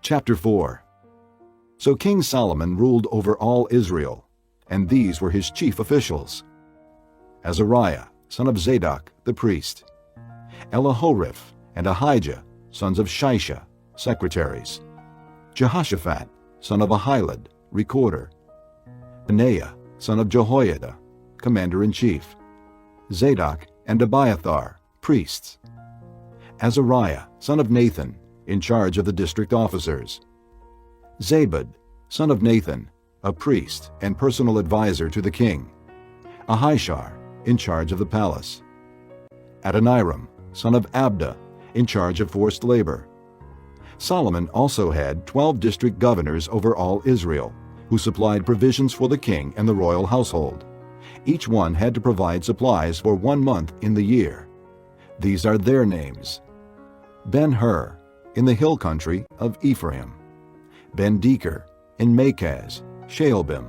Chapter 4. So King Solomon ruled over all Israel, and these were his chief officials: Azariah, son of Zadok, the priest; Elihoreph and Ahijah, sons of Shisha, secretaries; Jehoshaphat, son of Ahilud, recorder; Benaiah, son of Jehoiada, commander-in-chief; Zadok and Abiathar, priests; Azariah, son of Nathan, in charge of the district officers; Zabud, son of Nathan, a priest and personal advisor to the king; Ahishar, in charge of the palace; Adoniram, son of Abda, in charge of forced labor. Solomon also had 12 district governors over all Israel, who supplied provisions for the king and the royal household. Each one had to provide supplies for 1 month in the year. These are their names: Ben-Hur, in the hill country of Ephraim; Ben-Deker, in Makaz, Shaalbim,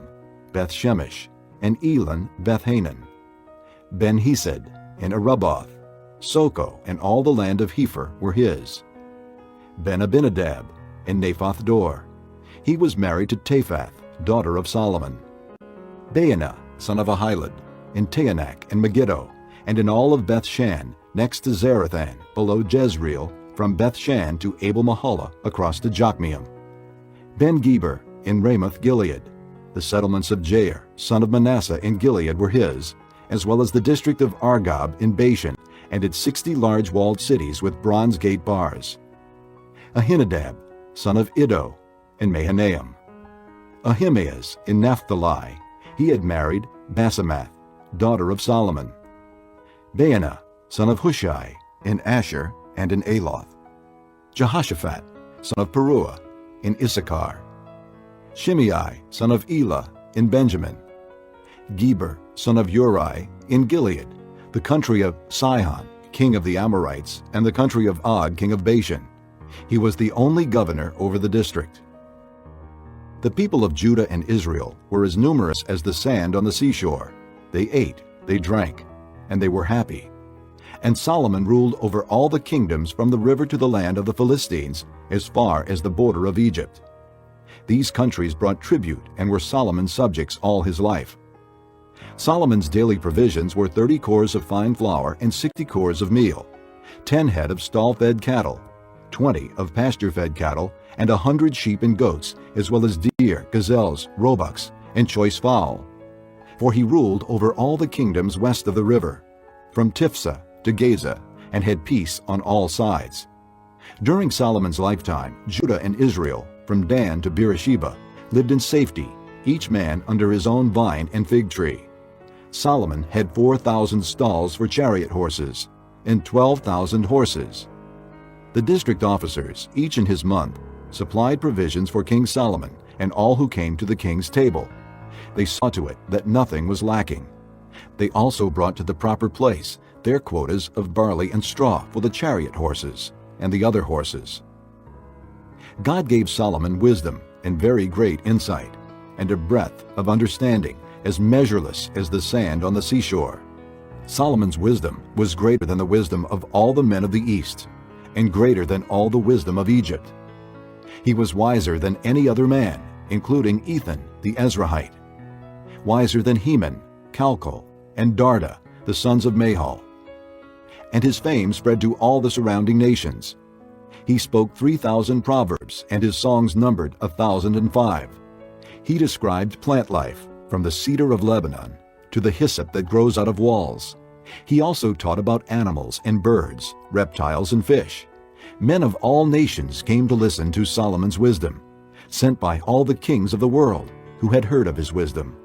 Beth-Shemesh, and Elon Beth-Hanan; Ben-Hesed, in Arubboth; Soko and all the land of Hepher were his; Ben-Abinadab, in Naphoth Dor. He was married to Taphath, daughter of Solomon; Baanah, son of Ahilud, in Taanach and Megiddo, and in all of Beth-Shan, next to Zarathan, below Jezreel, from Beth-Shan to Abel-Mahalah, across to Jokmeam; Ben-Geber, in Ramoth-Gilead. The settlements of Jair, son of Manasseh, in Gilead were his, as well as the district of Argob in Bashan, and its 60 large walled cities with bronze gate bars; Ahinadab, son of Iddo, in Mahanaim; Ahimaaz, in Naphtali. He had married Basemath, daughter of Solomon; Baanah, son of Hushai, in Asher and in Aloth; Jehoshaphat, son of Peruah, in Issachar; Shimei, son of Elah, in Benjamin; Geber, son of Uri, in Gilead, the country of Sihon, king of the Amorites, and the country of Og, king of Bashan. He was the only governor over the district. The people of Judah and Israel were as numerous as the sand on the seashore. They ate, they drank, and they were happy. And Solomon ruled over all the kingdoms from the river to the land of the Philistines, as far as the border of Egypt. These countries brought tribute and were Solomon's subjects all his life. Solomon's daily provisions were 30 cores of fine flour and 60 cores of meal, 10 head of stall-fed cattle, 20 of pasture-fed cattle, and 100 sheep and goats, as well as deer, gazelles, roebucks, and choice fowl. For he ruled over all the kingdoms west of the river, from Tiphsah to Gaza, and had peace on all sides. During Solomon's lifetime, Judah and Israel, from Dan to Beersheba, lived in safety, each man under his own vine and fig tree. Solomon had 4,000 stalls for chariot horses, and 12,000 horses. The district officers, each in his month, supplied provisions for King Solomon and all who came to the king's table. They saw to it that nothing was lacking. They also brought to the proper place their quotas of barley and straw for the chariot horses and the other horses. God gave Solomon wisdom and very great insight, and a breadth of understanding as measureless as the sand on the seashore. Solomon's wisdom was greater than the wisdom of all the men of the East, and greater than all the wisdom of Egypt. He was wiser than any other man, including Ethan the Ezrahite, wiser than Heman, Calcol, and Darda, the sons of Mahal. And his fame spread to all the surrounding nations. He spoke 3,000 proverbs, and his songs numbered 1,005. He described plant life, from the cedar of Lebanon to the hyssop that grows out of walls. He also taught about animals and birds, reptiles and fish. Men of all nations came to listen to Solomon's wisdom, sent by all the kings of the world who had heard of his wisdom.